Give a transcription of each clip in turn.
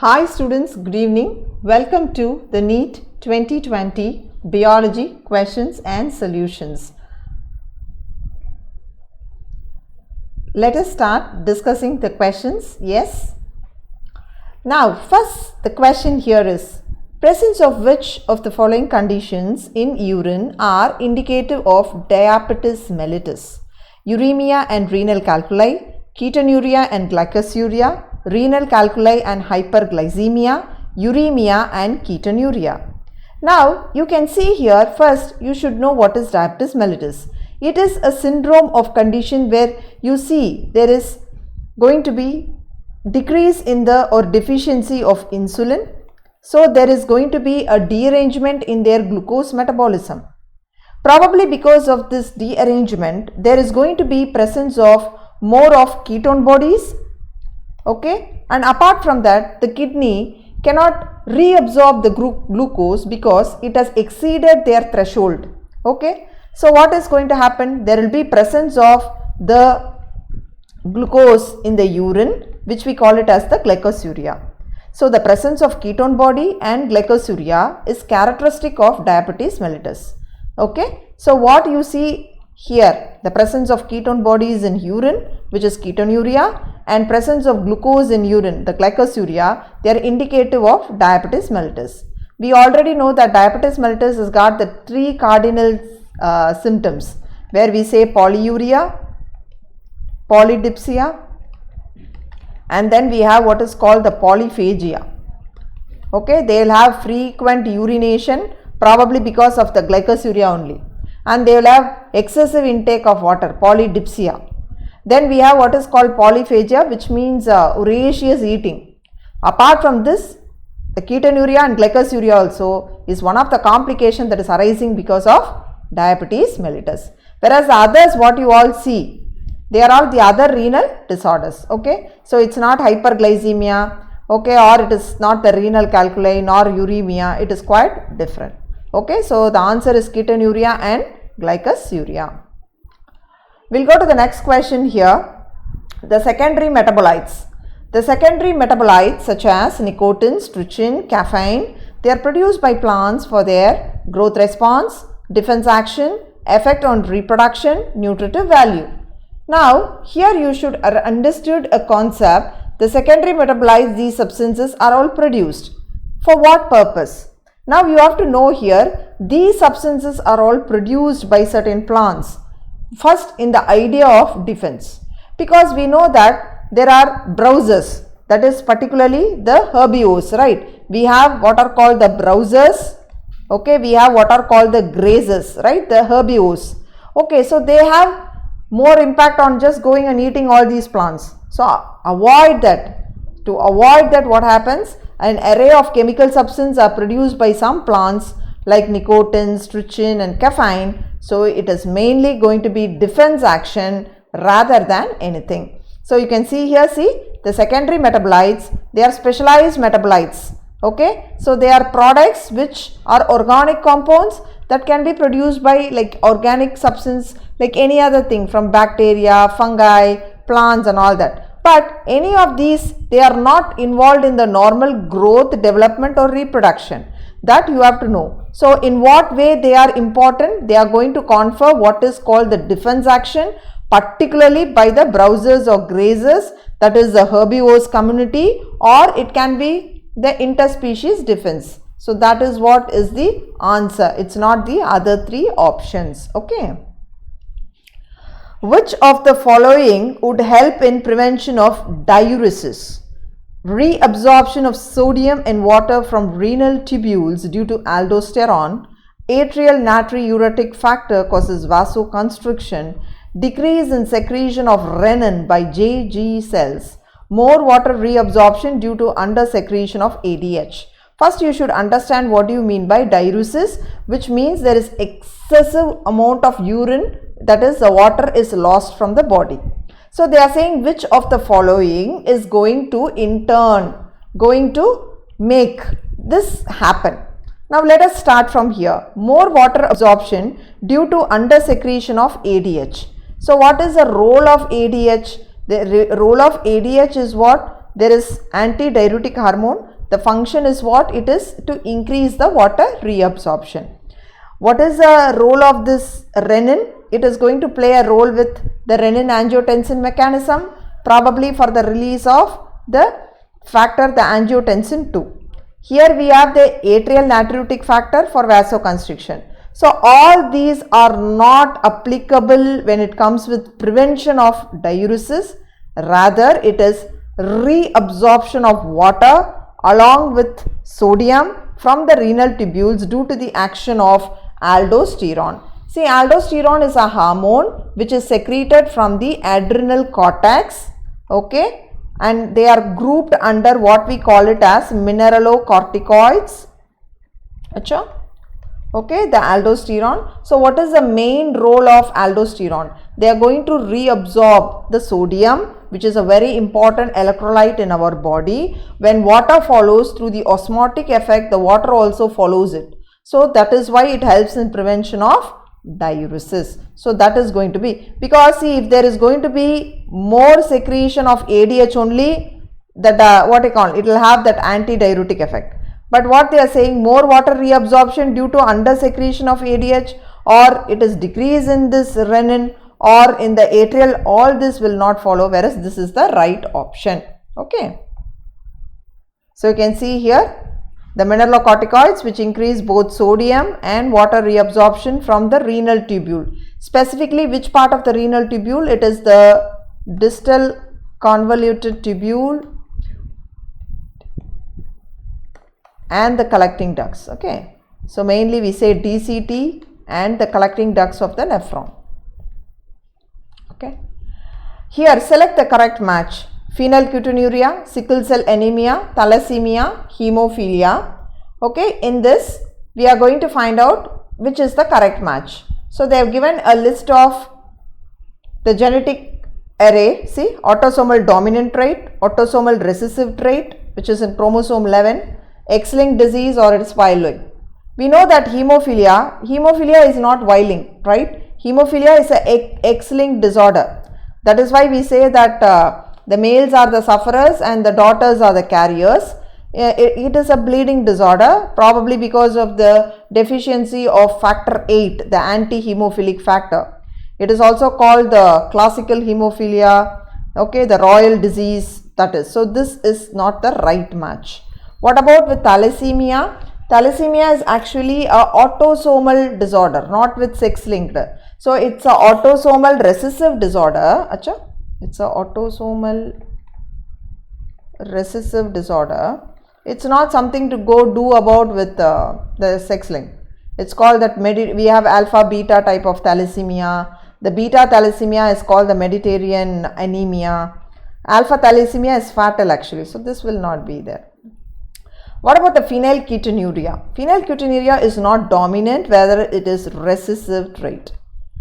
Hi students, good evening. Welcome to the NEET 2020 Biology Questions and Solutions. Let us start discussing the questions. Yes. Now, first the question here is, presence of which of the following conditions in urine are indicative of diabetes mellitus? Uremia and renal calculi, ketonuria and glycosuria, renal calculi and hyperglycemia, uremia and ketonuria. Now you can see here, first you should know what is diabetes mellitus. It is a syndrome of condition where you see there is going to be decrease in the or deficiency of insulin. So there is going to be a derangement in their glucose metabolism. Probably because of this derangement, there is going to be presence of more of ketone bodies. Okay, and apart from that, the kidney cannot reabsorb the glucose because it has exceeded their threshold. Okay, so what is going to happen? There will be presence of the glucose in the urine, which we call it as the glycosuria. So the presence of ketone body and glycosuria is characteristic of diabetes mellitus. Okay, so what you see here, the presence of ketone bodies in urine, which is ketonuria, and presence of glucose in urine, the glycosuria, they are indicative of diabetes mellitus. We already know that diabetes mellitus has got the three cardinal symptoms, where we say polyuria, polydipsia, and then we have what is called the polyphagia. Okay, they will have frequent urination, probably because of the glycosuria only, and they will have excessive intake of water, polydipsia. Then we have what is called polyphagia, which means voracious eating. Apart from this, the ketonuria and glycosuria also is one of the complications that is arising because of diabetes mellitus. Whereas the others, what you all see, they are all the other renal disorders. Okay, so it's not hyperglycemia, okay, or it is not the renal calculi nor uremia, it is quite different. Okay, so the answer is ketonuria and glycosuria. We'll go to the next question here. The secondary metabolites. The secondary metabolites such as nicotine, strychin, caffeine, they are produced by plants for their growth response, defense action, effect on reproduction, nutritive value. Now, here you should understood a concept. The secondary metabolites, these substances are all produced. For what purpose? Now you have to know here, these substances are all produced by certain plants. First, in the idea of defense, because we know that there are browsers, that is particularly the herbivores, right? We have what are called the browsers, okay, we have what are called the grazers, right, the herbivores. Okay, so they have more impact on just going and eating all these plants. So avoid that. To avoid that, what happens? An array of chemical substances are produced by some plants like nicotine, strychin and caffeine. So it is mainly going to be defense action rather than anything. So you can see here, see the secondary metabolites, they are specialized metabolites. Okay, so they are products which are organic compounds that can be produced by like organic substance like any other thing from bacteria, fungi, plants and all that. But any of these, they are not involved in the normal growth, development or reproduction. That you have to know. So in what way they are important? They are going to confer what is called the defense action, particularly by the browsers or grazers, that is the herbivores community, or it can be the interspecies defense. So that is what is the answer. It's not the other three options. Okay. Which of the following would help in prevention of diuresis? Reabsorption of sodium and water from renal tubules due to aldosterone, atrial natriuretic factor causes vasoconstriction, decrease in secretion of renin by JG cells, more water reabsorption due to under secretion of ADH. First, you should understand what you mean by diuresis, which means there is excessive amount of urine, that is the water is lost from the body. So they are saying which of the following is going to in turn going to make this happen. Now let us start from here. More water absorption due to under secretion of ADH. So what is the role of ADH? The role of ADH is what? There is antidiuretic hormone the function is what? It is to increase the water reabsorption. What is the role of this renin? It is going to play a role with the renin-angiotensin mechanism, probably for the release of the factor, the angiotensin 2. Here we have the atrial natriuretic factor for vasoconstriction. So all these are not applicable when it comes with prevention of diuresis. Rather, it is reabsorption of water along with sodium from the renal tubules due to the action of aldosterone. See, aldosterone is a hormone which is secreted from the adrenal cortex, okay, and they are grouped under what we call it as mineralocorticoids. Okay, the aldosterone. So what is the main role of aldosterone? They are going to reabsorb the sodium, which is a very important electrolyte in our body. When water follows through the osmotic effect, the water also follows it. So that is why it helps in prevention of diuresis. So that is going to be, because see, if there is going to be more secretion of ADH only, that what I call it will have that anti-diuretic effect. But what they are saying, more water reabsorption due to under secretion of ADH, or it is decrease in this renin or in the atrial, all this will not follow, whereas this is the right option. Okay. So you can see here the mineralocorticoids which increase both sodium and water reabsorption from the renal tubule. Specifically, which part of the renal tubule? It is the distal convoluted tubule and the collecting ducts. Okay. So mainly we say DCT and the collecting ducts of the nephron. Okay. Here select the correct match. Phenylketonuria, sickle cell anemia, thalassemia, hemophilia. Okay, in this we are going to find out which is the correct match. So they have given a list of the genetic array. See, autosomal dominant trait, autosomal recessive trait, which is in chromosome 11, X-linked disease or its Y-linked. We know that hemophilia is not Y-linked, right? Hemophilia is a X-linked disorder. That is why we say that the males are the sufferers and the daughters are the carriers. It is a bleeding disorder, probably because of the deficiency of factor 8, the anti-hemophilic factor. It is also called the classical hemophilia, okay, the royal disease, that is. So this is not the right match. What about with thalassemia? Thalassemia is actually a autosomal disorder, not with sex linked. So it's a autosomal recessive disorder. It's a autosomal recessive disorder. It's not something to go do about with the sex link. It's called that we have alpha beta type of thalassemia. The beta thalassemia is called the Mediterranean anemia. Alpha thalassemia is fatal actually. So this will not be there. What about the phenylketonuria? Phenylketonuria is not dominant, whether it is recessive trait.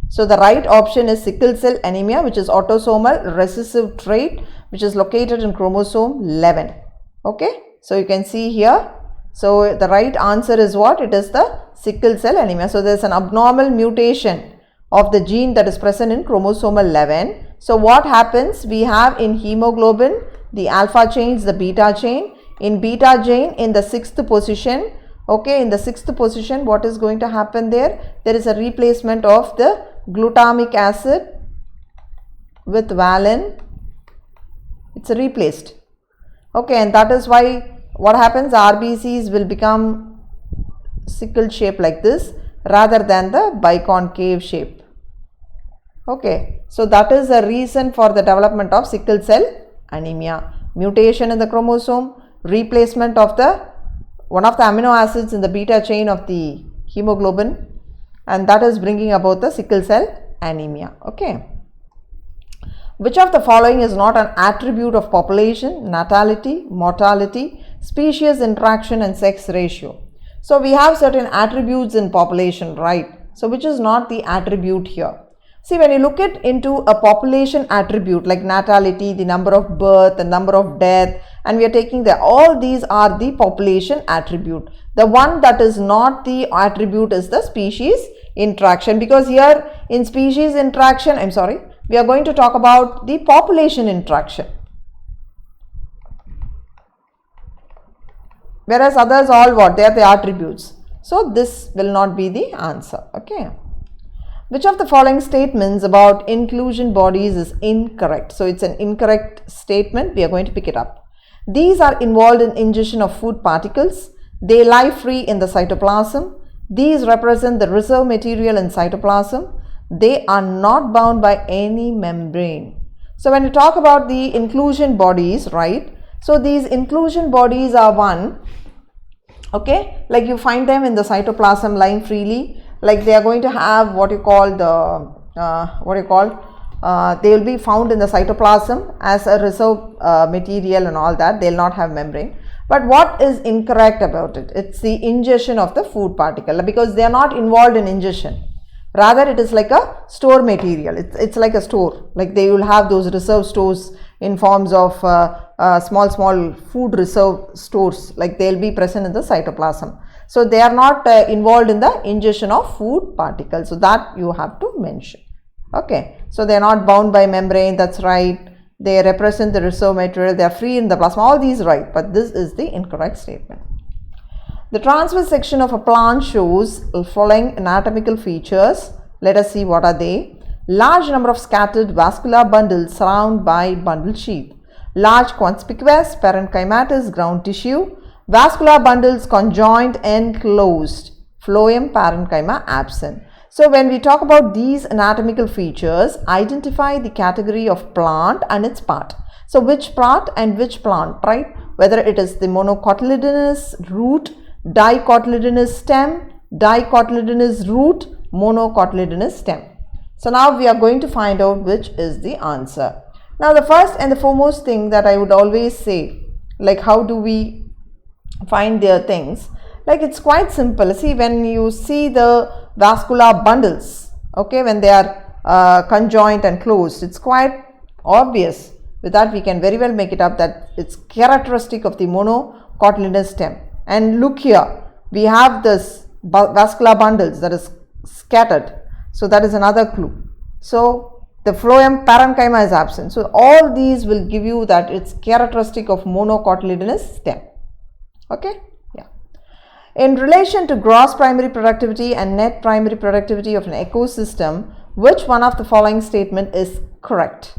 So the right option is sickle cell anemia, which is autosomal recessive trait, which is located in chromosome 11. Okay. So you can see here. So the right answer is what? It is the sickle cell anemia. So there is an abnormal mutation of the gene that is present in chromosome 11. So what happens? We have in hemoglobin the alpha chains, the beta chain. In beta chain in the 6th position, okay, in the 6th position, what is going to happen there? There is a replacement of the glutamic acid with valine. It's replaced. Okay, and that is why what happens? RBCs will become sickle shape like this rather than the biconcave shape. Okay, so that is the reason for the development of sickle cell anemia. Mutation in the chromosome, replacement of one of the amino acids in the beta chain of the hemoglobin, and that is bringing about the sickle cell anemia. Okay. Which of the following is not an attribute of population, natality, mortality, species interaction and sex ratio? So we have certain attributes in population, right? So which is not the attribute here? See, when you look into a population attribute like natality, the number of birth, the number of death, and we are taking all these are the population attribute. The one that is not the attribute is the species interaction, because here in species interaction, we are going to talk about the population interaction. whereas others all what? They are the attributes. So this will not be the answer. Okay. Which of the following statements about inclusion bodies is incorrect? So it's an incorrect statement. We are going to pick it up. These are involved in ingestion of food particles. They lie free in the cytoplasm. These represent the reserve material in cytoplasm. They are not bound by any membrane. So when you talk about the inclusion bodies, right? So these inclusion bodies are one, okay, like you find them in the cytoplasm lying freely, like they are going to have what you call the, they will be found in the cytoplasm as a reserve material and all that. They will not have membrane. But what is incorrect about it? It's the ingestion of the food particle, because they are not involved in ingestion. Rather, it is like a store material. It's like a store. Like they will have those reserve stores in forms of small food reserve stores. Like they will be present in the cytoplasm. So they are not involved in the ingestion of food particles. So that you have to mention. Okay. So they are not bound by membrane. That's right. They represent the reserve material. They are free in the plasma. All these right. But this is the incorrect statement. The transverse section of a plant shows the following anatomical features. Let us see what are they. Large number of scattered vascular bundles surrounded by bundle sheath. Large conspicuous parenchymatous ground tissue. Vascular bundles conjoined and closed. Phloem parenchyma absent. So when we talk about these anatomical features, identify the category of plant and its part. So which part and which plant, right? Whether it is the monocotyledonous root, dicotyledonous stem, dicotyledonous root, monocotyledonous stem. So now we are going to find out which is the answer. Now the first and the foremost thing that I would always say, like how do we find their things? Like it's quite simple. See, when you see the vascular bundles, okay, when they are conjoined and closed, it's quite obvious. With that we can very well make it up that it's characteristic of the monocotyledonous stem. And look here, we have this vascular bundles that is scattered. So that is another clue. So the phloem parenchyma is absent. So all these will give you that it's characteristic of monocotyledonous stem. Okay. Yeah. In relation to gross primary productivity and net primary productivity of an ecosystem, which one of the following statement is correct?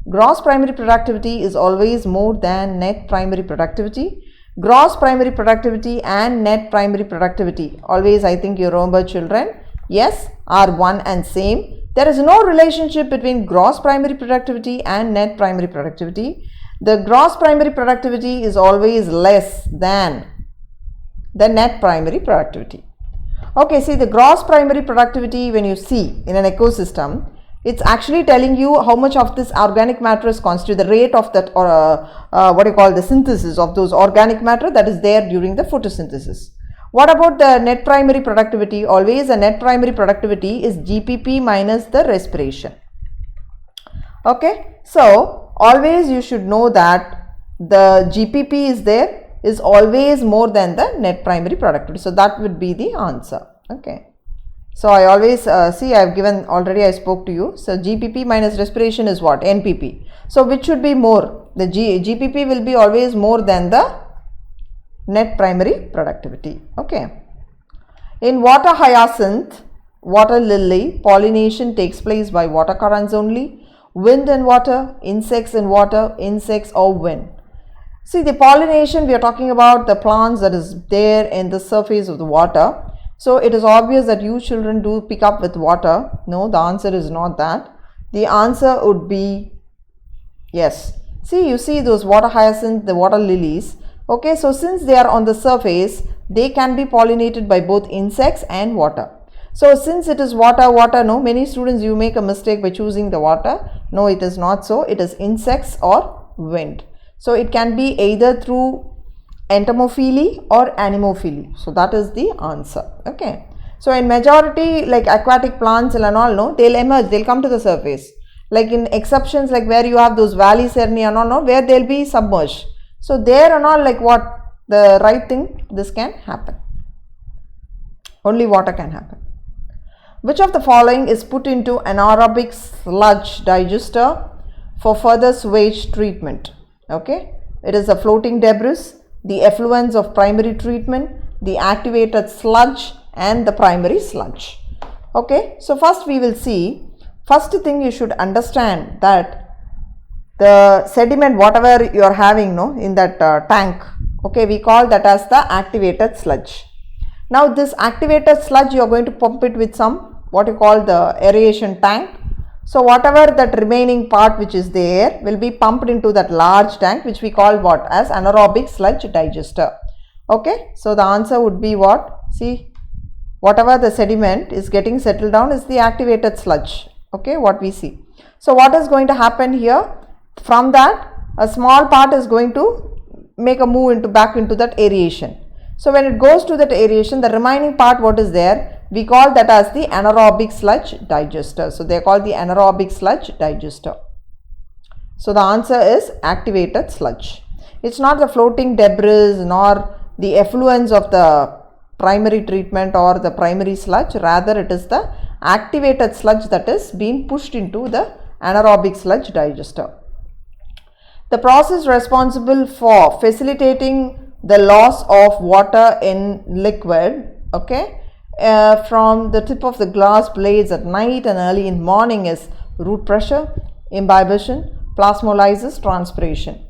Gross primary productivity is always more than net primary productivity. Gross primary productivity and net primary productivity, always I think you remember children, yes, are one and same. There is no relationship between gross primary productivity and net primary productivity. The gross primary productivity is always less than the net primary productivity. Okay, see the gross primary productivity when you see in an ecosystem, it's actually telling you how much of this organic matter is constituted, the rate of that the synthesis of those organic matter that is there during the photosynthesis. What about the net primary productivity? Always the net primary productivity is GPP minus the respiration. Okay, so always you should know that the GPP is there is always more than the net primary productivity. So that would be the answer. Okay. So I always see I have given already, I spoke to you. So GPP minus respiration is what? NPP. So which should be more? The GPP will be always more than the net primary productivity. Okay. In water hyacinth, water lily, pollination takes place by water currents only. Wind and water, insects and water, insects or wind. See the pollination, we are talking about the plants that is there in the surface of the water. So it is obvious that you children do pick up with water. No, the answer is not that. The answer would be yes. See, you see those water hyacinth, the water lilies. Okay, so since they are on the surface, they can be pollinated by both insects and water. So since it is water, no, many students you make a mistake by choosing the water. No, it is not so. It is insects or wind. So it can be either through entomophily or anemophily. So that is the answer. Okay. So in majority like aquatic plants and all, no, they'll emerge, they'll come to the surface. Like in exceptions like where you have those valley cerni and all, no, where they'll be submerged. So there and all, like what the right thing, this can happen. Only water can happen. Which of the following is put into anaerobic sludge digester for further sewage treatment? Okay. It is a floating debris, the effluents of primary treatment, the activated sludge and the primary sludge. Okay, so first we will see, first thing you should understand that the sediment whatever you are having in that tank, okay, we call that as the activated sludge. Now this activated sludge you are going to pump it with some what you call the aeration tank. So whatever that remaining part which is there will be pumped into that large tank which we call what as anaerobic sludge digester. Okay, so the answer would be what? See, whatever the sediment is getting settled down is the activated sludge. Okay, what we see. So what is going to happen here? From that a small part is going to make a move back into that aeration. So when it goes to that aeration, the remaining part what is there, we call that as the anaerobic sludge digester. So they are called the anaerobic sludge digester. So the answer is activated sludge. It's not the floating debris nor the effluents of the primary treatment or the primary sludge, rather it is the activated sludge that is being pushed into the anaerobic sludge digester. The process responsible for facilitating the loss of water in liquid, okay, from the tip of the glass blades at night and early in morning is root pressure, imbibition, plasmolysis, transpiration.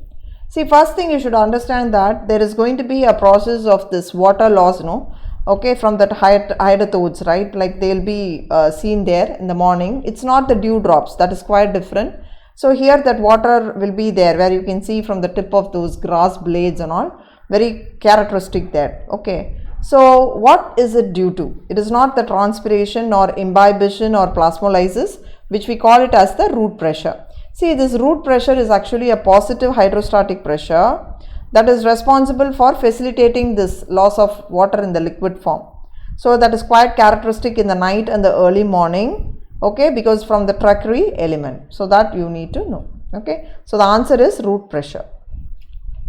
See, first thing you should understand that there is going to be a process of this water loss, okay, from that hydrothodes, right, like they will be seen there in the morning. It's not the dew drops, that is quite different. So here that water will be there where you can see from the tip of those grass blades and all, very characteristic there. Okay, so what is it due to? It is not the transpiration or imbibition or plasmolysis, which we call it as the root pressure. See, this root pressure is actually a positive hydrostatic pressure that is responsible for facilitating this loss of water in the liquid form. So that is quite characteristic in the night and the early morning, okay, because from the tertiary element. So that you need to know. Okay, so the answer is root pressure.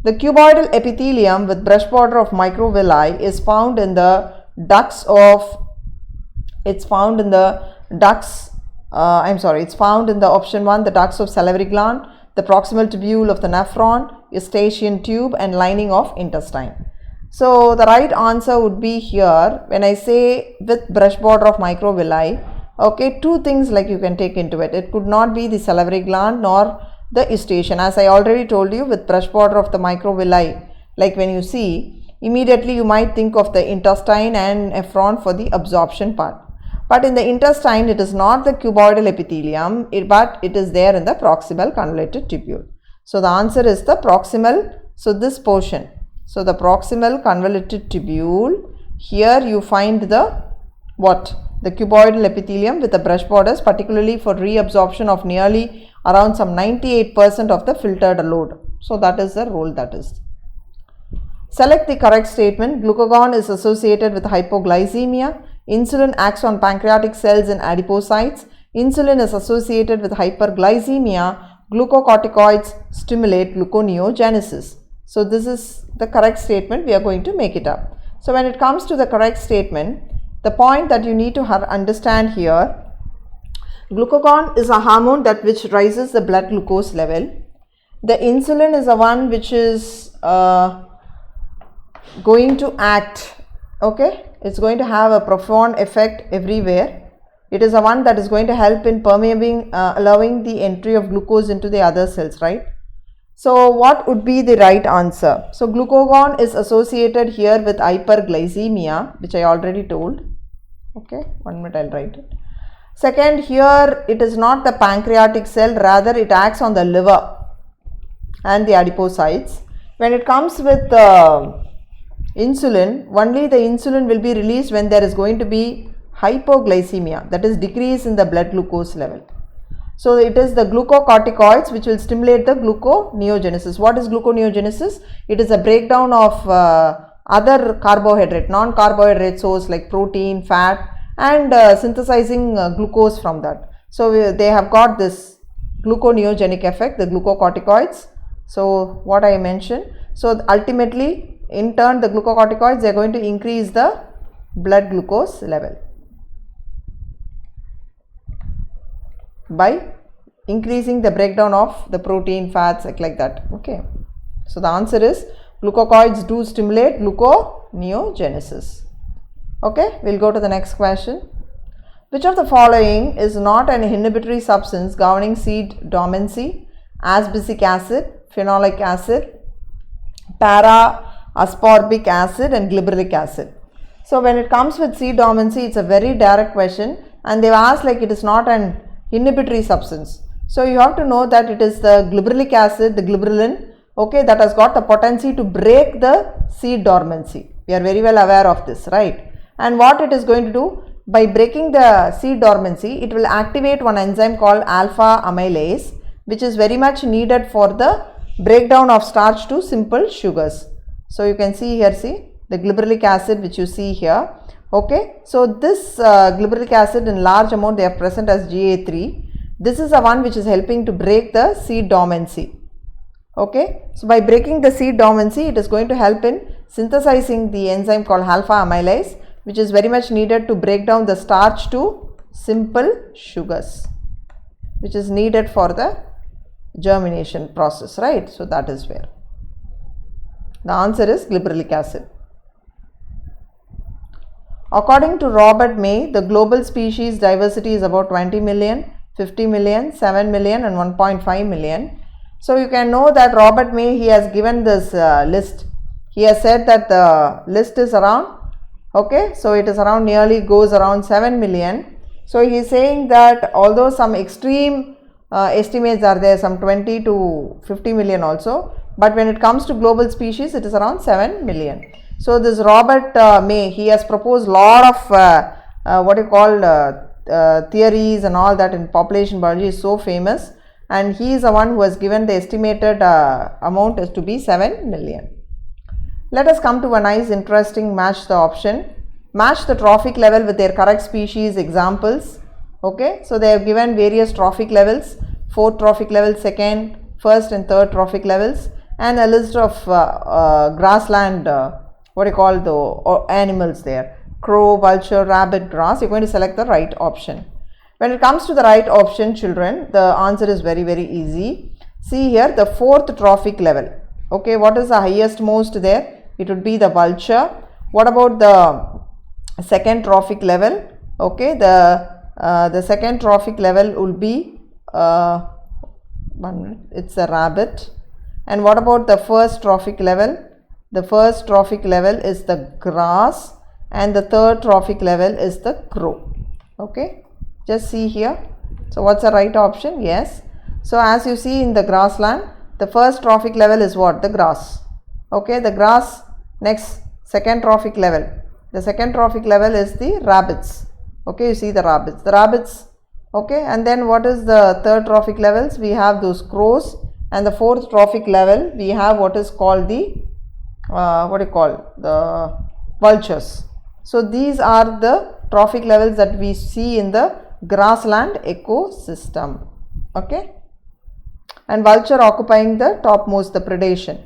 The cuboidal epithelium with brush border of microvilli is found in the ducts of, it's found in the option 1, the ducts of salivary gland, the proximal tubule of the nephron, eustachian tube and lining of intestine. So the right answer would be here, when I say with brush border of microvilli, okay, two things like you can take into it. It could not be the salivary gland nor the eustachian. As I already told you, with brush border of the microvilli, like when you see, immediately you might think of the intestine and nephron for the absorption part. But in the intestine, it is not the cuboidal epithelium, but it is there in the proximal convoluted tubule. So the answer is the proximal, so this portion. So the proximal convoluted tubule, here you find the what? The cuboidal epithelium with the brush borders, particularly for reabsorption of nearly around some 98% of the filtered load. So that is the role that is. Select the correct statement. Glucagon is associated with hypoglycemia. Insulin acts on pancreatic cells and adipocytes. Insulin is associated with hyperglycemia. Glucocorticoids stimulate gluconeogenesis. So this is the correct statement. We are going to make it up. So when it comes to the correct statement, the point that you need to understand here, glucagon is a hormone that which rises the blood glucose level. The insulin is the one which is going to act, okay, it's going to have a profound effect everywhere. It is the one that is going to help in permeating, allowing the entry of glucose into the other cells, right? So what would be the right answer? So glucagon is associated here with hyperglycemia, which I already told. Okay, 1 minute, I'll write it. Second, here it is not the pancreatic cell, rather it acts on the liver and the adipocytes. When it comes with insulin, only the insulin will be released when there is going to be hypoglycemia, that is decrease in the blood glucose level. So it is the glucocorticoids which will stimulate the gluconeogenesis. What is gluconeogenesis? It is a breakdown of other carbohydrate, non-carbohydrate source like protein, fat, and synthesizing glucose from that. So they have got this gluconeogenic effect, the glucocorticoids. So what I mentioned. So ultimately, in turn, the glucocorticoids, they are going to increase the blood glucose level by increasing the breakdown of the protein, fats, like that. Okay. So the answer is Glucocorticoids do stimulate gluconeogenesis. Okay, we'll go to the next question. Which of the following is not an inhibitory substance governing seed dormancy? Aspartic acid, phenolic acid, para-ascorbic acid and gibberellic acid. So when it comes with seed dormancy, it's a very direct question, and they've asked like it is not an inhibitory substance. So you have to know that it is the gibberellic acid, the gibberellin, okay, that has got the potency to break the seed dormancy. We are very well aware of this, right? And what it is going to do, by breaking the seed dormancy, it will activate one enzyme called alpha amylase, which is very much needed for the breakdown of starch to simple sugars. So you can see here, see the gibberellic acid which you see here. Okay, so this gibberellic acid in large amount they are present as GA3. This is the one which is helping to break the seed dormancy. Okay, so by breaking the seed dormancy, it is going to help in synthesizing the enzyme called alpha amylase, which is very much needed to break down the starch to simple sugars, which is needed for the germination process, right? So that is where the answer is gibberellic acid. According to Robert May, the global species diversity is about 20 million, 50 million, 7 million and 1.5 million. So you can know that Robert May, he has given this list. He has said that the list is around, okay, so it is around nearly goes around 7 million. So he is saying that although some extreme estimates are there, some 20 to 50 million also, but when it comes to global species, it is around 7 million. So this Robert May, he has proposed lot of what you call theories and all that in population biology, is so famous, and he is the one who has given the estimated amount as to be 7 million. Let us come to a nice interesting match the option. Match the trophic level with their correct species examples. Okay, so they have given various trophic levels, 4th trophic level, 2nd, 1st and 3rd trophic levels, and a list of grassland what you call the animals there, crow, vulture, rabbit, grass. You're going to select the right option. When it comes to the right option, children, the answer is very easy. See here, the 4th trophic level. Okay, what is the highest most there? It would be the vulture. What about the 2nd trophic level? Okay, the 2nd trophic level will be it's a rabbit. And what about the 1st trophic level? The 1st trophic level is the grass, and the 3rd trophic level is the crow. Okay, just see here. So what's the right option? Yes. So as you see in the grassland, the 1st trophic level is what? The grass. Okay, the grass. Next, 2nd trophic level. The 2nd trophic level is the rabbits. Okay, you see the rabbits. Okay, and then what is the 3rd trophic levels? We have those crows, and the 4th trophic level we have what is called the the vultures. So these are the trophic levels that we see in the grassland ecosystem. Okay, and vulture occupying the topmost, the predation.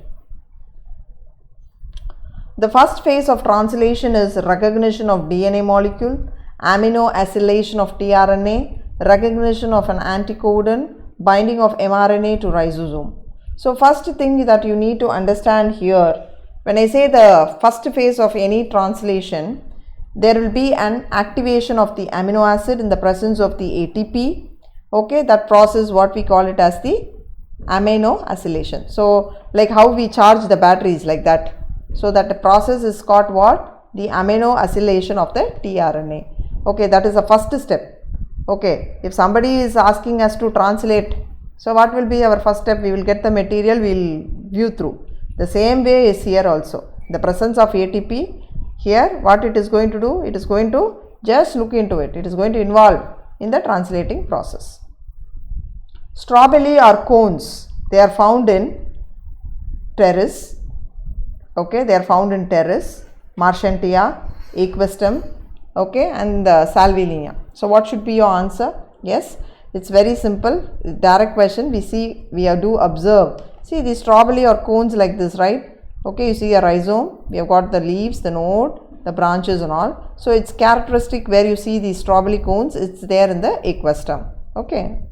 The first phase of translation is recognition of DNA molecule, amino acylation of tRNA, recognition of an anticodon, binding of mRNA to ribosome. So first thing that you need to understand here, when I say the first phase of any translation, there will be an activation of the amino acid in the presence of the ATP. Okay, that process what we call it as the amino acylation. So like how we charge the batteries, like that. So that the process is called what? The amino acylation of the tRNA. Okay, that is the first step. Okay, if somebody is asking us to translate, so what will be our first step? We will get the material, we will view through. The same way is here also. The presence of ATP, here what it is going to do? It is going to just look into it. It is going to involve in the translating process. Strawberry or cones, they are found in terrace. Okay, they are found in terrace, Marchantia, Equistum, okay, and Salvinia. So what should be your answer? Yes, it's very simple, direct question. We see, we do observe. See the strawberry or cones like this, right? Okay, you see a rhizome, we have got the leaves, the node, the branches and all. So it's characteristic where you see the strawberry cones, it's there in the Equistum. Okay.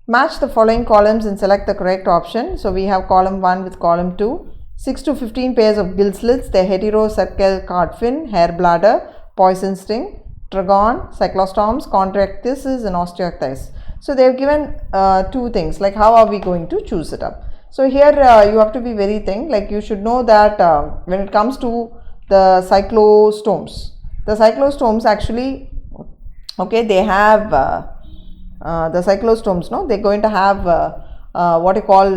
Match the following columns and select the correct option. So we have column 1 with column 2. 6 to 15 pairs of gill slits, the heterocercal card fin, hair bladder, poison sting, trigon, cyclostomes, contractus and osteoarthritis. So they have given two things, like how are we going to choose it up. So here you have to be very like you should know that when it comes to the cyclostomes actually, okay, they have the cyclostomes, no, they're going to have what you call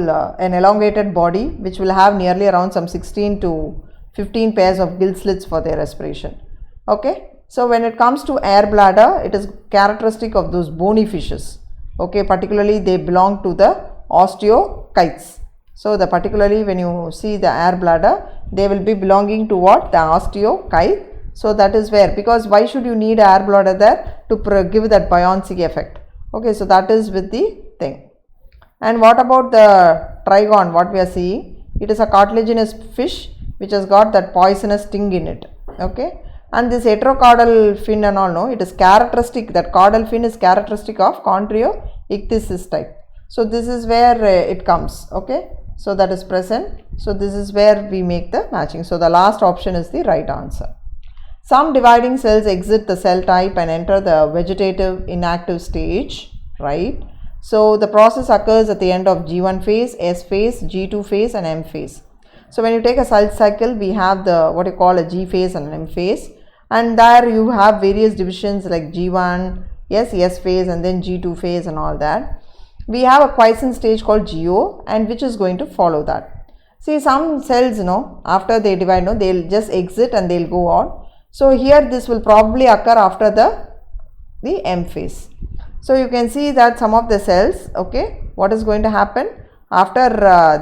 an elongated body which will have nearly around some 16 to 15 pairs of gill slits for their respiration. Okay, so when it comes to air bladder, it is characteristic of those bony fishes. Okay, particularly they belong to the osteochites. So particularly when you see the air bladder, they will be belonging to what? The osteochite. So that is where, because why should you need air bladder there? To give that buoyancy effect. Okay, so that is with the thing. And what about the trigon, what we are seeing? It is a cartilaginous fish which has got that poisonous sting in it. Okay, and this heterocaudal fin and all, no, it is characteristic, that caudal fin is characteristic of chondroichthysis type. So this is where it comes. Okay, so that is present. So this is where we make the matching. So the last option is the right answer. Some dividing cells exit the cell type and enter the vegetative inactive stage, right? So the process occurs at the end of G1 phase, S phase, G2 phase and M phase. So when you take a cell cycle, we have the what you call a G phase and an M phase, and there you have various divisions like G1, S phase and then G2 phase and all that. We have a quiescent stage called GO, and which is going to follow that. See, some cells, after they divide, they'll just exit and they'll go on. So here this will probably occur after the M phase. So you can see that some of the cells, okay, what is going to happen after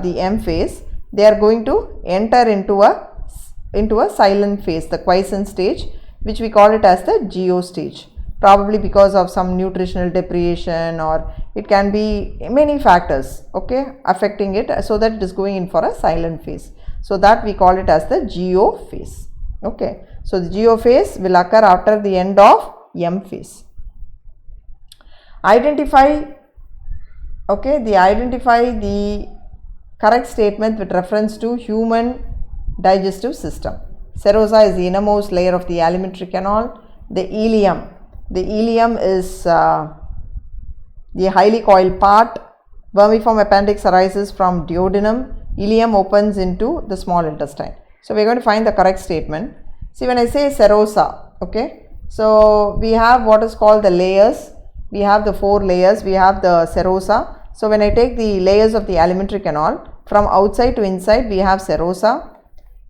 the M phase, they are going to enter into a silent phase, the quiescent stage, which we call it as the GO stage, probably because of some nutritional deprivation, or it can be many factors, okay, affecting it, so that it is going in for a silent phase. So that we call it as the GO phase. Okay, so the GO phase will occur after the end of M phase. Identify the correct statement with reference to human digestive system. Serosa is the innermost layer of the alimentary canal. The ileum is the highly coiled part. Vermiform appendix arises from duodenum. Ileum opens into the small intestine. So we are going to find the correct statement. See, when I say serosa, okay, so we have what is called the layers. We have the 4 layers. We have the serosa. So when I take the layers of the alimentary canal, from outside to inside we have serosa.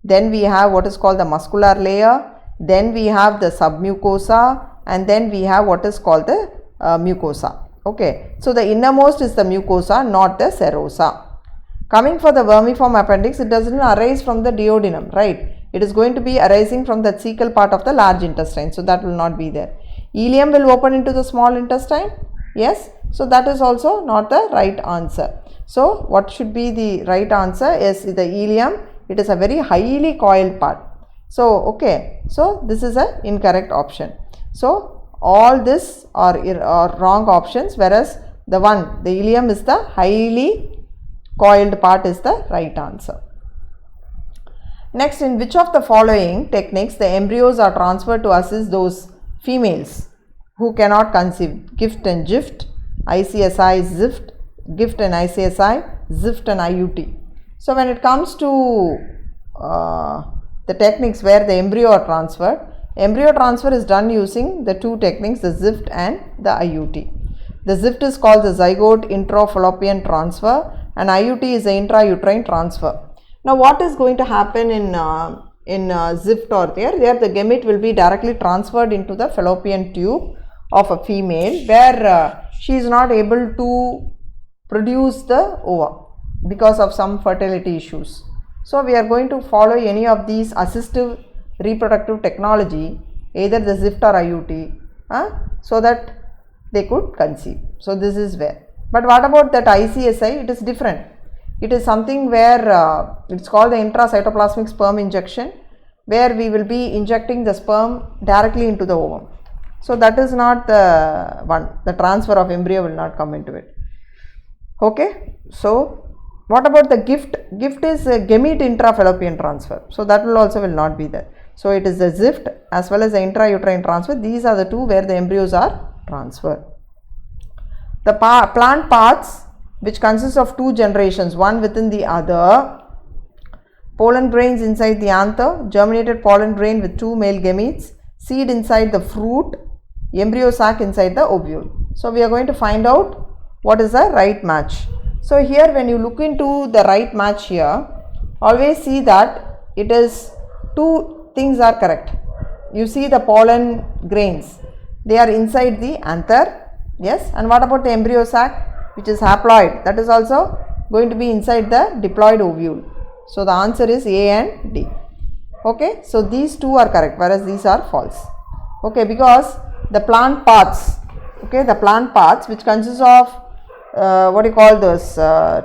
Then we have what is called the muscular layer. Then we have the submucosa, and then we have what is called the mucosa. Okay, so the innermost is the mucosa, not the serosa. Coming for the vermiform appendix, it doesn't arise from the duodenum, right? It is going to be arising from the cecal part of the large intestine, so that will not be there. Ileum will open into the small intestine, yes, so that is also not the right answer. So what should be the right answer is the ileum. It is a very highly coiled part. So okay, so this is an incorrect option. So all this are wrong options, whereas the ileum is the highly coiled part is the right answer. Next, in which of the following techniques the embryos are transferred to assist those females who cannot conceive? Gift and Gift, ICSI, ZIFT, Gift and ICSI, ZIFT and IUT. So when it comes to the techniques where the embryo are transferred, embryo transfer is done using the 2 techniques, the ZIFT and the IUT. The ZIFT is called the zygote intrafallopian transfer, and IUT is the intrauterine transfer. Now what is going to happen in ZIFT or there the gamete will be directly transferred into the fallopian tube of a female, where she is not able to produce the ova because of some fertility issues. So we are going to follow any of these assistive reproductive technology, either the ZIFT or IUT, so that they could conceive. So this is where. But what about that ICSI? It is different. It is something where it's called the intracytoplasmic sperm injection, where we will be injecting the sperm directly into the ovum. So that is not the one. The transfer of embryo will not come into it. Okay. So What about the gift? Gift is a gamete intrafallopian transfer. So that will not be there. So it is the zift as well as the intrauterine transfer. These are the two where the embryos are transferred. The plant parts, which consists of two generations, one within the other. Pollen grains inside the anther, germinated pollen grain with two male gametes, seed inside the fruit, embryo sac inside the ovule. So we are going to find out what is the right match. So here when you look into the right match here, always see that it is two things are correct. You see the pollen grains, they are inside the anther, yes, and what about the embryo sac, which is haploid, that is also going to be inside the diploid ovule. So the answer is A and D. Okay, so these two are correct, whereas these are false. Okay, because the plant parts, okay, the plant parts which consists of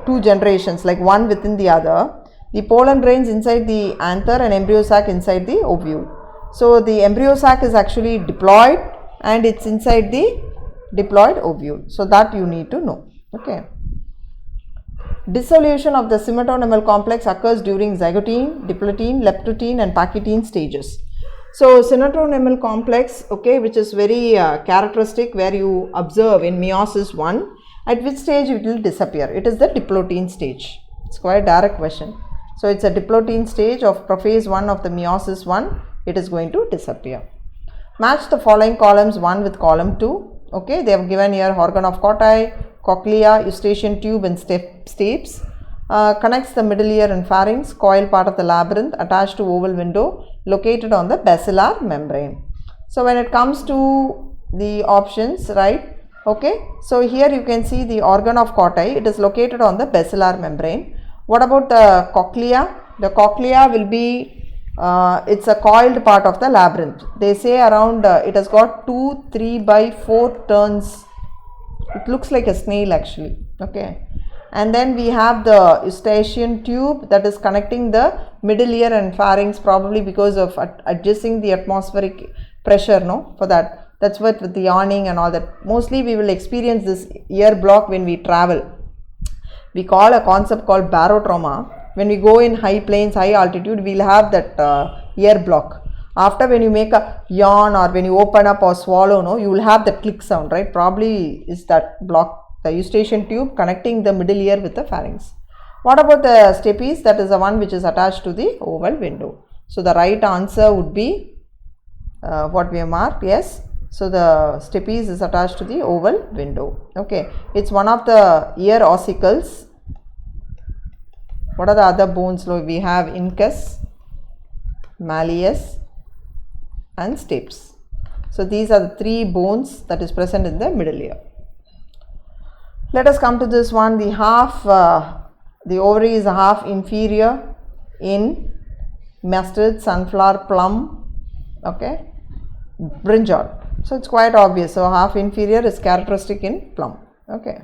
two generations, like one within the other, the pollen grains inside the anther and embryo sac inside the ovule. So the embryo sac is actually diploid and it's inside the diploid ovule. So that you need to know. Okay. Dissolution of the cimetonymal complex occurs during zygotine, diplotin, leptotin and pachytene stages. So cimetonymal complex, okay, which is very characteristic, where you observe in meiosis 1, at which stage it will disappear? It is the diplotin stage. It's quite a direct question. So it's a diplotin stage of prophase 1 of the meiosis 1, it is going to disappear. Match the following columns 1 with column 2. Okay, they have given here organ of Corti, cochlea, eustachian tube and stapes, connects the middle ear and pharynx, coil part of the labyrinth, attached to oval window, located on the basilar membrane. So when it comes to the options, right, okay, so here you can see the organ of Corti, it is located on the basilar membrane. What about the cochlea? The cochlea will be it's a coiled part of the labyrinth. They say around it has got 2, 3 by 4 turns. It looks like a snail actually. Okay, and then we have the eustachian tube that is connecting the middle ear and pharynx, probably because of adjusting the atmospheric pressure, no, for that. That's what with the yawning and all that. Mostly we will experience this ear block when we travel. We call a concept called barotrauma. When we go in high plains, high altitude, we will have that ear block. After when you make a yawn or when you open up or swallow, no, you will have the click sound, right? Probably is that block, the eustachian tube connecting the middle ear with the pharynx. What about the stapes? That is the one which is attached to the oval window. So the right answer would be what we have marked, yes. So the stapes is attached to the oval window. Okay, it's one of the ear ossicles. What are the other bones? We have incus, malleus and stapes. So these are the 3 bones that is present in the middle ear. Let us come to this one. The ovary is half inferior in mustard, sunflower, plum, okay, brinjal. So it's quite obvious. So half inferior is characteristic in plum. Okay.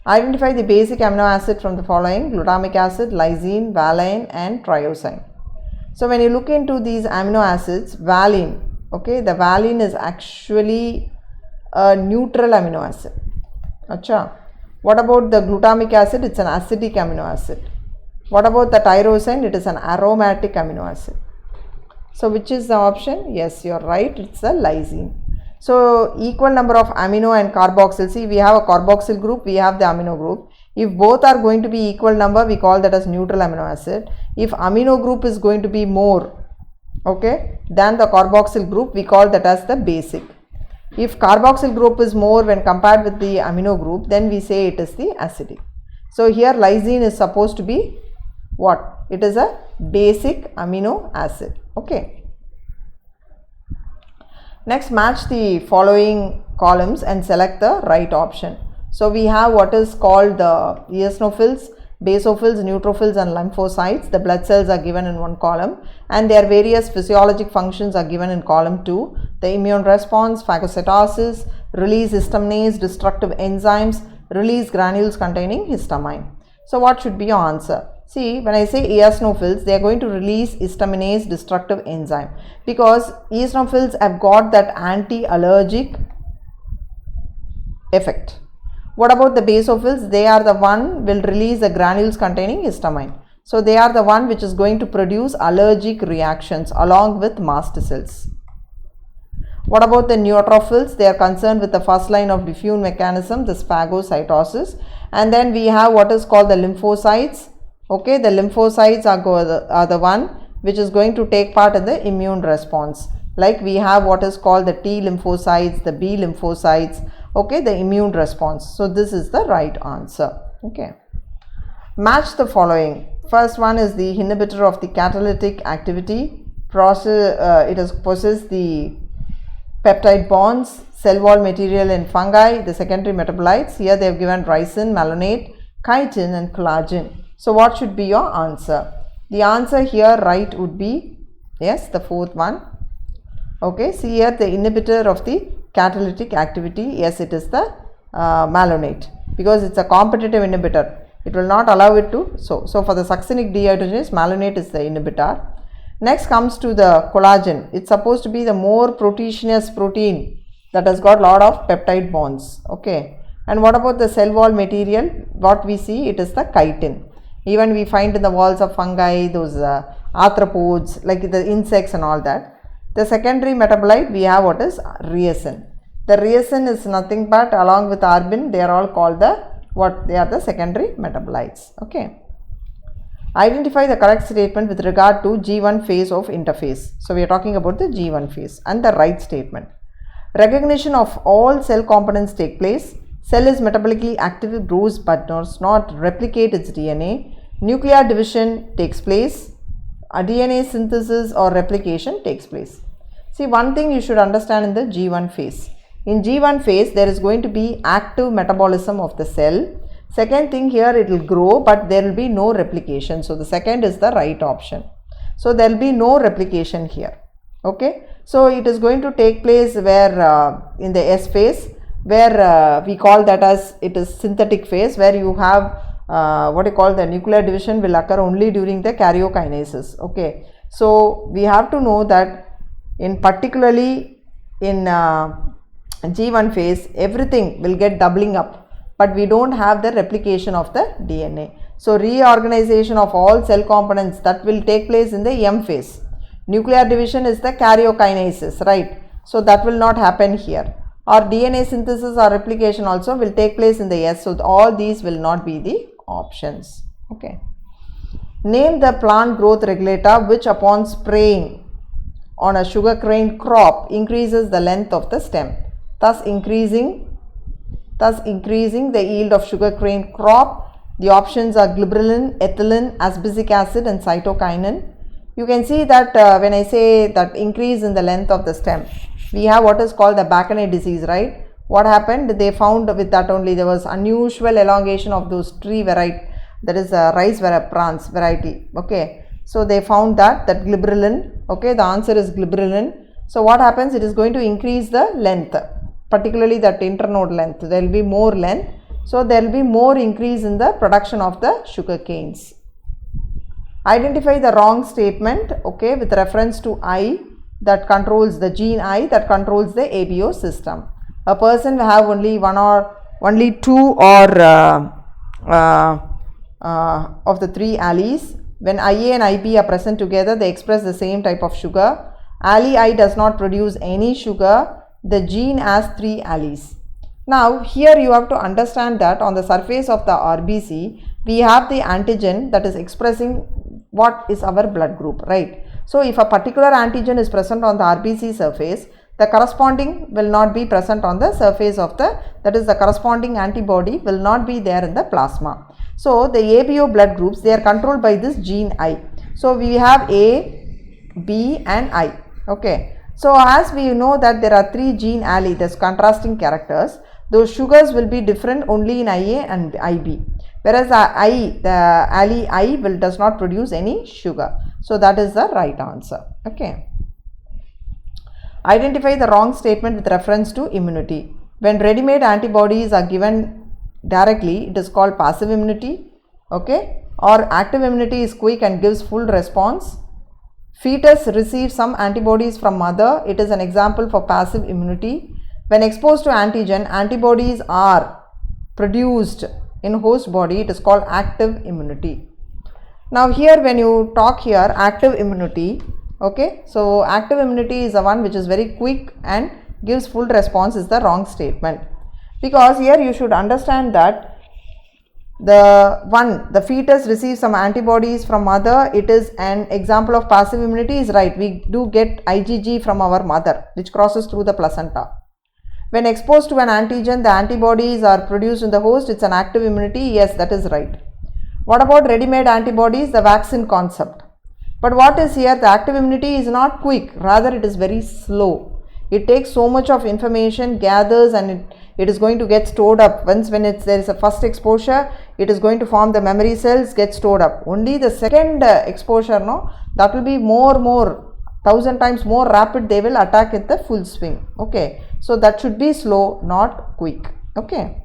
Identify the basic amino acid from the following: glutamic acid, lysine, valine and triosine. So when you look into these amino acids, valine, okay, the valine is actually a neutral amino acid. Acha. What about the glutamic acid? It's an acidic amino acid. What about the tyrosine? It is an aromatic amino acid. So which is the option? Yes, you are right, it's the lysine. So equal number of amino and carboxyl. See, we have a carboxyl group, we have the amino group. If both are going to be equal number, we call that as neutral amino acid. If amino group is going to be more, okay, than the carboxyl group, we call that as the basic. If carboxyl group is more when compared with the amino group, then we say it is the acidic. So here lysine is supposed to be what? It is a basic amino acid. Okay. Next, match the following columns and select the right option. So we have what is called the eosinophils, basophils, neutrophils and lymphocytes. The blood cells are given in one column and their various physiologic functions are given in column 2. The immune response, phagocytosis, release histaminase, destructive enzymes, release granules containing histamine. So what should be your answer? See, when I say eosinophils, they are going to release histaminase destructive enzyme because eosinophils have got that anti-allergic effect. What about the basophils? They are the one will release the granules containing histamine. So they are the one which is going to produce allergic reactions along with mast cells. What about the neutrophils? They are concerned with the first line of diffuse mechanism, the phagocytosis. And then we have what is called the lymphocytes. Okay, the lymphocytes are the one which is going to take part in the immune response. Like we have what is called the T lymphocytes, the B lymphocytes, okay, the immune response. So this is the right answer. Okay. Match the following. First one is the inhibitor of the catalytic activity. It possesses the peptide bonds, cell wall material in fungi, the secondary metabolites. Here they have given ricin, malonate, chitin and collagen. So what should be your answer? The answer here right would be, yes, the fourth one. Okay, see here the inhibitor of the catalytic activity, yes, it is the malonate, because it's a competitive inhibitor. It will not allow it to, so for the succinic dehydrogenase, malonate is the inhibitor. Next comes to the collagen. It's supposed to be the more proteinaceous protein that has got lot of peptide bonds. Okay, and what about the cell wall material? What we see, it is the chitin. Even we find in the walls of fungi, those arthropods, like the insects and all that. The secondary metabolite, we have what is ricin. The ricin is nothing but, along with arbin, they are all called they are the secondary metabolites. Okay. Identify the correct statement with regard to G1 phase of interphase. So we are talking about the G1 phase, and the right statement. Recognition of all cell components take place. Cell is metabolically active, grows but does not replicate its DNA. Nuclear division takes place. A DNA synthesis or replication takes place. See, one thing you should understand in the G1 phase. In G1 phase, there is going to be active metabolism of the cell. Second thing, here it will grow, but there will be no replication. So the second is the right option. So there will be no replication here. Okay. So it is going to take place where in the S phase, where we call that as it is synthetic phase, where you have what you call the nuclear division will occur only during the karyokinases. Okay. So we have to know that in particularly in G1 phase, everything will get doubling up, but we don't have the replication of the DNA. So reorganization of all cell components, that will take place in the M phase. Nuclear division is the karyokinases, right? So that will not happen here. Or DNA synthesis or replication also will take place in the S. So all these will not be the options. Okay. Name the plant growth regulator which upon spraying on a sugarcane crop increases the length of the stem, thus increasing the yield of sugarcane crop. The options are gibberellin, ethylene, aspartic acid and cytokinin. You can see that when I say that increase in the length of the stem, we have what is called the Bacchanae disease, right? What happened? They found with that only there was unusual elongation of those tree variety, that is rice plants variety. Okay, so they found that gibberellin. Okay, the answer is gibberellin. So what happens? It is going to increase the length, particularly that internode length. There will be more length, so there will be more increase in the production of the sugar canes. Identify the wrong statement, okay, with reference to I that controls the gene I that controls the ABO system. A person will have only two or of the three alleles. When IA and IB are present together, they express the same type of sugar. Allele I does not produce any sugar. The gene has three alleles. Now here you have to understand that on the surface of the RBC, we have the antigen that is expressing what is our blood group, right? So if a particular antigen is present on the RBC surface, the corresponding will not be present on the surface of the, that is the corresponding antibody will not be there in the plasma. So the ABO blood groups, they are controlled by this gene I. So we have A, B and I. Okay. So as we know that there are three gene allele, there's contrasting characters, those sugars will be different only in IA and IB. Whereas the allele I does not produce any sugar. So that is the right answer. Okay. Identify the wrong statement with reference to immunity. When ready-made antibodies are given directly, it is called passive immunity. Okay. Or active immunity is quick and gives full response. Fetus receives some antibodies from mother. It is an example for passive immunity. When exposed to antigen, antibodies are produced in host body, it is called active immunity. Now here when you talk here active immunity, okay, so active immunity is the one which is very quick and gives full response is the wrong statement, because here you should understand that the fetus receives some antibodies from mother. It is an example of passive immunity is right. We do get IgG from our mother which crosses through the placenta. When exposed to an antigen, the antibodies are produced in the host. It's an active immunity. Yes, that is right. What about ready-made antibodies? The vaccine concept. But what is here? The active immunity is not quick. Rather, it is very slow. It takes so much of information, gathers, and it is going to get stored up. Once when there is a first exposure, it is going to form the memory cells, get stored up. Only the second exposure, no, that will be more 1000 times more rapid. They will attack at the full swing. Okay, so that should be slow, not quick. Okay.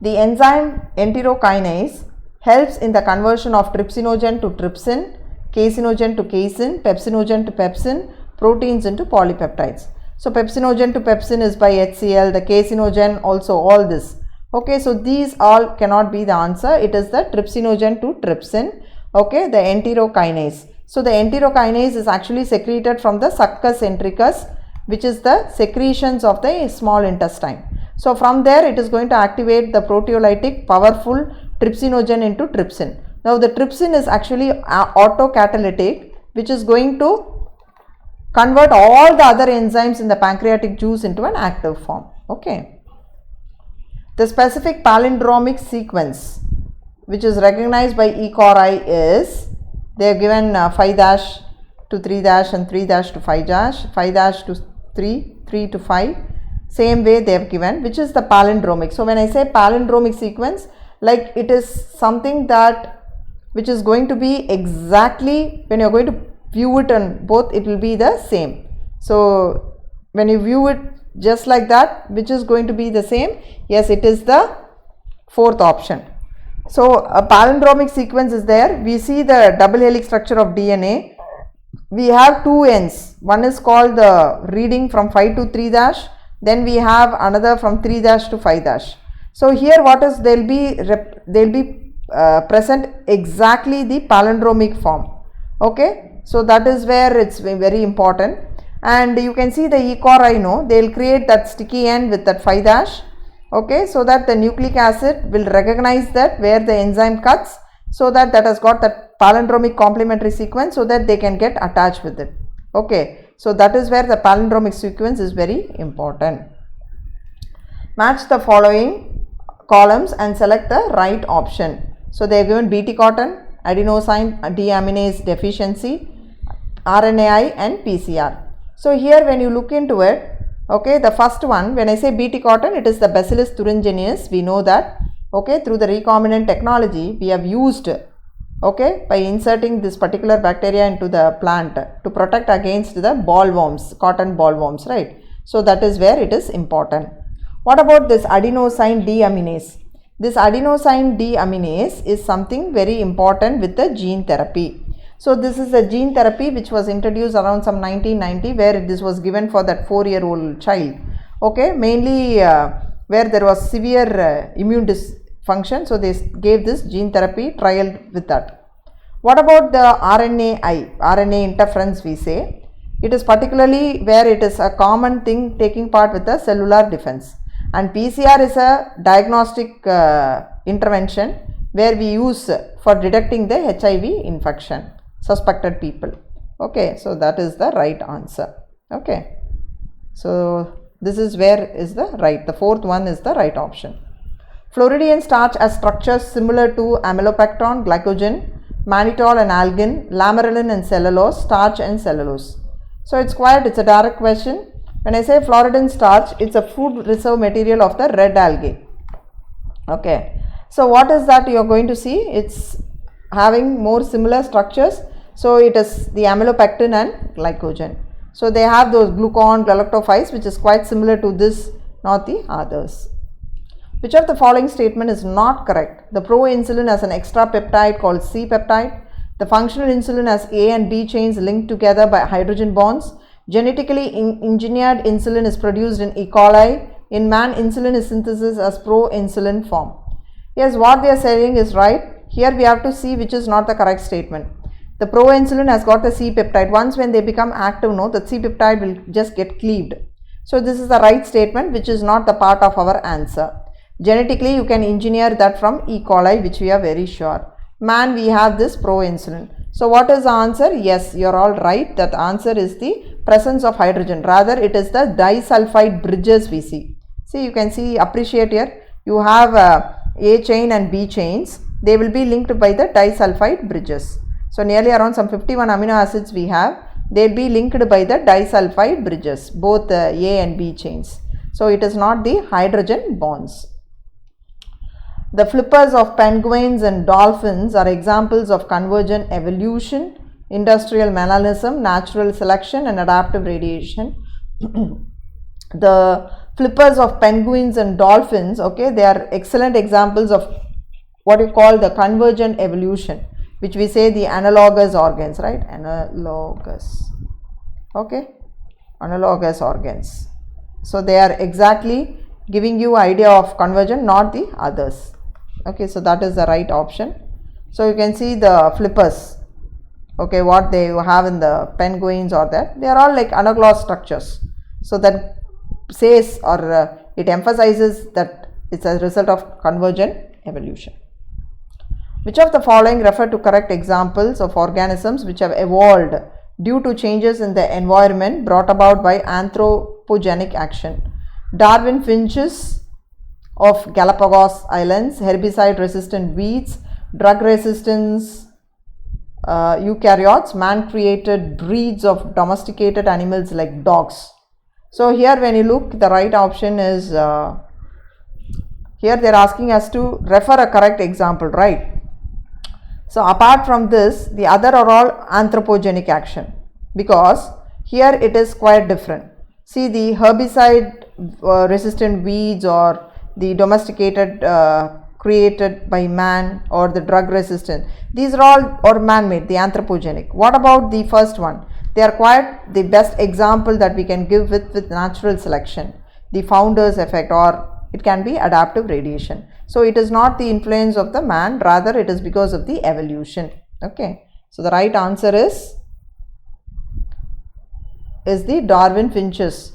The enzyme enterokinase helps in the conversion of trypsinogen to trypsin, casinogen to casein, pepsinogen to pepsin, proteins into polypeptides. So pepsinogen to pepsin is by HCl, the casinogen also, all this. Okay, so these all cannot be the answer. It is the trypsinogen to trypsin. Okay, the enterokinase. So the enterokinase is actually secreted from the succus entericus, which is the secretions of the small intestine. So from there it is going to activate the proteolytic powerful trypsinogen into trypsin. Now the trypsin is actually autocatalytic, which is going to convert all the other enzymes in the pancreatic juice into an active form. Okay. The specific palindromic sequence which is recognized by E. coli is, they are given 5' to 3' and 3' to 5', 5' to 3, 3 to 5. Same way they have given, which is the palindromic. So when I say palindromic sequence, like it is something that which is going to be exactly, when you are going to view it on both, it will be the same. So when you view it just like that, which is going to be the same, yes, it is the fourth option. So a palindromic sequence is there. We see the double helix structure of DNA. We have two ends. One is called the reading from 5 to 3', then we have another from 3' to 5'. So here what is, they'll be present exactly the palindromic form. Okay, so that is where it's very important. And you can see the E. coli, no, they'll create that sticky end with that 5'. Okay, so that the nucleic acid will recognize that where the enzyme cuts, so that has got that palindromic complementary sequence, so that they can get attached with it. Okay, so that is where the palindromic sequence is very important. Match the following columns and select the right option. So they are given Bt cotton, adenosine deaminase deficiency, RNAi and PCR. So here when you look into it, okay, the first one, when I say Bt cotton, it is the Bacillus thuringiensis. We know that, okay, through the recombinant technology we have used, okay, by inserting this particular bacteria into the plant to protect against the bollworms, cotton bollworms, right? So that is where it is important. What about this adenosine deaminase? This adenosine deaminase is something very important with the gene therapy. So this is a gene therapy which was introduced around some 1990, where this was given for that 4-year-old child. Okay, mainly where there was severe immune dysfunction, so they gave this gene therapy, trial with that. What about the RNA interference we say? It is particularly where it is a common thing taking part with the cellular defense. And PCR is a diagnostic intervention where we use for detecting the HIV infection, suspected people. Okay, so that is the right answer. Okay, so this is where is the right, the fourth one is the right option. Floridian starch has structures similar to amylopectin, glycogen, mannitol and algin, lamarelin and cellulose, starch and cellulose. So it's a direct question. When I say Floridian starch, it's a food reserve material of the red algae. Okay, so what is that you are going to see? It's having more similar structures. So it is the amylopectin and glycogen. So they have those glucon, galactophiles, which is quite similar to this, not the others. Which of the following statement is not correct? The proinsulin has an extra peptide called C peptide. The functional insulin has A and B chains linked together by hydrogen bonds. Genetically engineered insulin is produced in E. coli. In man, insulin is synthesized as pro-insulin form. Yes, what they are saying is right. Here we have to see which is not the correct statement. The pro-insulin has got the C-peptide. Once when they become active, no, the C-peptide will just get cleaved. So this is the right statement, which is not the part of our answer. Genetically, you can engineer that from E. coli, which we are very sure. Man, we have this pro-insulin. So what is the answer? Yes, you are all right. That answer is the presence of hydrogen. Rather, it is the disulfide bridges we see. See, you can see, appreciate here. You have A chain and B chains. They will be linked by the disulfide bridges. So nearly around some 51 amino acids we have. They will be linked by the disulfide bridges, both A and B chains. So it is not the hydrogen bonds. The flippers of penguins and dolphins are examples of convergent evolution, industrial mechanism, natural selection and adaptive radiation. The flippers of penguins and dolphins, okay, they are excellent examples of what you call the convergent evolution, which we say the analogous organs, right? Analogous, okay, analogous organs. So they are exactly giving you idea of convergent, not the others. Okay, so that is the right option. So you can see the flippers, okay, what they have in the penguins or that, they are all like analogous structures. So that says or it emphasizes that it's a result of convergent evolution. Which of the following refer to correct examples of organisms which have evolved due to changes in the environment brought about by anthropogenic action? Darwin finches of Galapagos Islands, herbicide resistant weeds, drug resistance eukaryotes, man created breeds of domesticated animals like dogs. So here when you look, the right option is here they are asking us to refer a correct example, right? So apart from this, the other are all anthropogenic action, because here it is quite different. See, the herbicide resistant weeds or the domesticated created by man or the drug resistant, these are all or man-made, the anthropogenic. What about the first one? They are quite the best example that we can give with natural selection, the founder's effect, or it can be adaptive radiation. So it is not the influence of the man, rather it is because of the evolution. Okay, so the right answer is the Darwin finches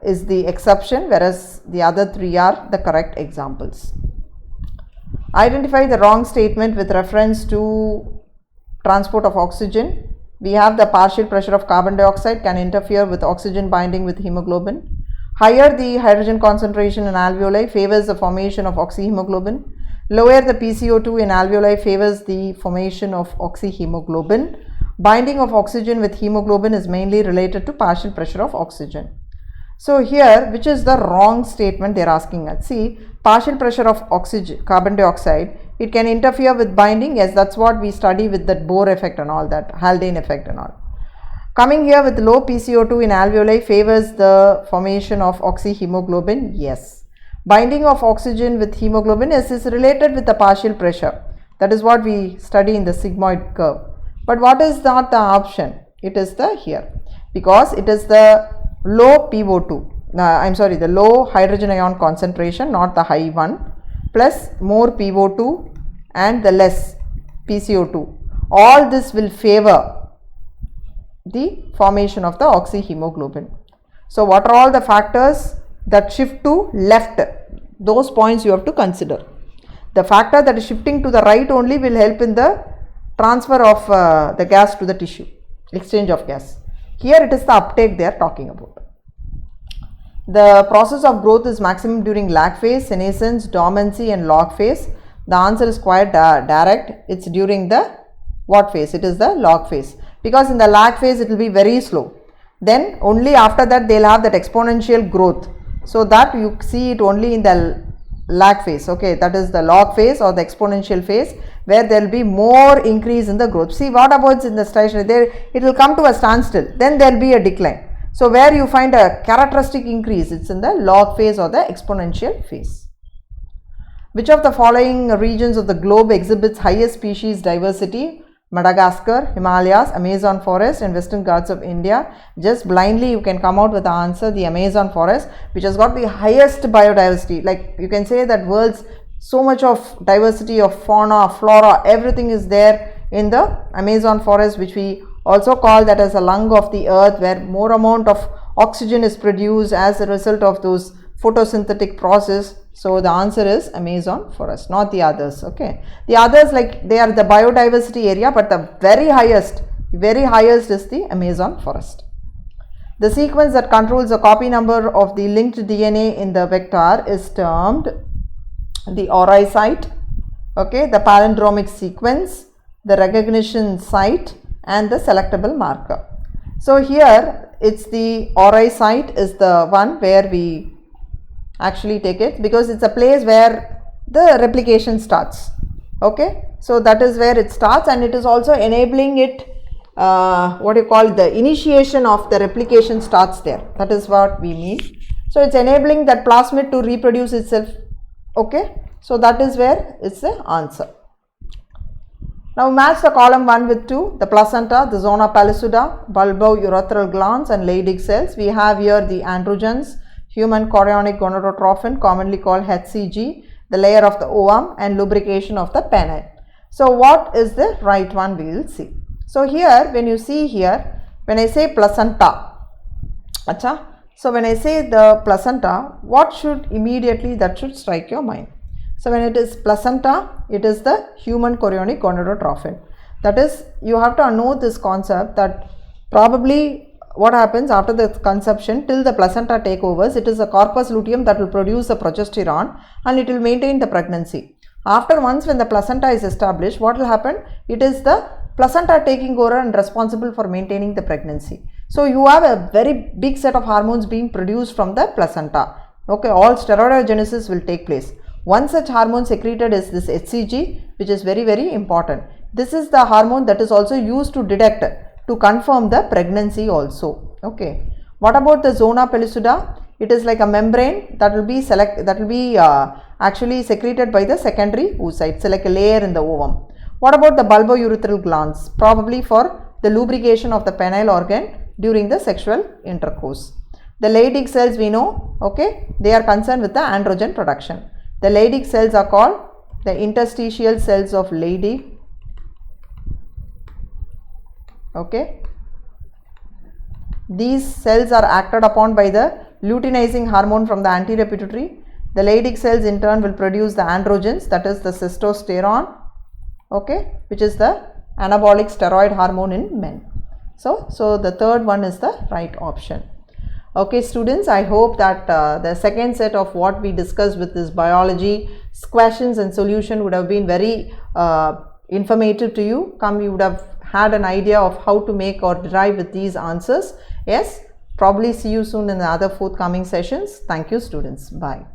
is the exception, whereas the other three are the correct examples. Identify the wrong statement with reference to transport of oxygen. We have the partial pressure of carbon dioxide can interfere with oxygen binding with hemoglobin. Higher the hydrogen concentration in alveoli favors the formation of oxyhemoglobin. Lower the PCO2 in alveoli favors the formation of oxyhemoglobin. Binding of oxygen with hemoglobin is mainly related to partial pressure of oxygen. So here, which is the wrong statement they are asking us? See, partial pressure of oxygen, carbon dioxide, it can interfere with binding. Yes, that's what we study with that Bohr effect and all that, Haldane effect and all. Coming here with low PCO2 in alveoli favors the formation of oxyhemoglobin. Yes. Binding of oxygen with hemoglobin is related with the partial pressure. That is what we study in the sigmoid curve. But what is not the option? It is the here, because it is the low PO2. The low hydrogen ion concentration, not the high one, plus more PO2 and the less PCO2. All this will favor the formation of the oxyhemoglobin. So what are all the factors that shift to left? Those points you have to consider. The factor that is shifting to the right only will help in the transfer of the gas to the tissue, exchange of gas. Here it is the uptake they are talking about. The process of growth is maximum during lag phase, senescence, dormancy and log phase. The answer is quite direct. It's during the what phase? It is the log phase, because in the lag phase it will be very slow. Then only after that they will have that exponential growth. So that you see it only in the lag phase. Okay, that is the log phase or the exponential phase, where there will be more increase in the growth. See, what about in the stationary? There it will come to a standstill. Then there will be a decline. So where you find a characteristic increase, it's in the log phase or the exponential phase. Which of the following regions of the globe exhibits highest species diversity? Madagascar, Himalayas, Amazon forest and Western Ghats of India. Just blindly you can come out with the answer, the Amazon forest, which has got the highest biodiversity. Like you can say that world's so much of diversity of fauna, flora, everything is there in the Amazon forest, which we also call that as a lung of the earth, where more amount of oxygen is produced as a result of those photosynthetic process. So the answer is Amazon forest, not the others. Okay, the others, like they are the biodiversity area, but the very highest is the Amazon forest. The sequence that controls the copy number of the linked DNA in the vector is termed the ORI site, okay, the palindromic sequence, the recognition site and the selectable marker. So here it's the ORI site is the one where we actually take it, because it's a place where the replication starts. Okay, so that is where it starts, and it is also enabling it, what you call the initiation of the replication starts there. That is what we mean. So it's enabling that plasmid to reproduce itself. Okay, so that is where it's the answer. Now match the column 1 with 2, the placenta, the zona pellucida, bulbourethral glands and Leydig cells. We have here the androgens, human chorionic gonadotrophin, commonly called HCG, the layer of the ovum and lubrication of the penile. So what is the right one, we will see. So here when you see here, when I say placenta, so when I say the placenta, what should immediately that should strike your mind? So when it is placenta, it is the human chorionic gonadotrophin. That is, you have to know this concept that probably what happens after the conception till the placenta takeovers, it is the corpus luteum that will produce the progesterone and it will maintain the pregnancy. After once when the placenta is established, what will happen? It is the placenta taking over and responsible for maintaining the pregnancy. So you have a very big set of hormones being produced from the placenta. Okay, all steroidogenesis will take place. One such hormone secreted is this HCG, which is very, very important. This is the hormone that is also used to detect, to confirm the pregnancy also. Okay. What about the zona pellucida? It is like a membrane that will be actually secreted by the secondary oocytes, so like a layer in the ovum. What about the bulbourethral glands? Probably for the lubrication of the penile organ during the sexual intercourse. The Leydig cells we know, okay, they are concerned with the androgen production. The Leydig cells are called the interstitial cells of Leydig. Okay. These cells are acted upon by the luteinizing hormone from the anterior pituitary. The Leydig cells in turn will produce the androgens, that is the testosterone, okay, which is the anabolic steroid hormone in men. So the third one is the right option. Okay students, I hope that the second set of what we discussed with this biology questions and solution would have been very informative to you. You would have had an idea of how to make or derive with these answers. Yes, probably see you soon in the other forthcoming sessions. Thank you students. Bye.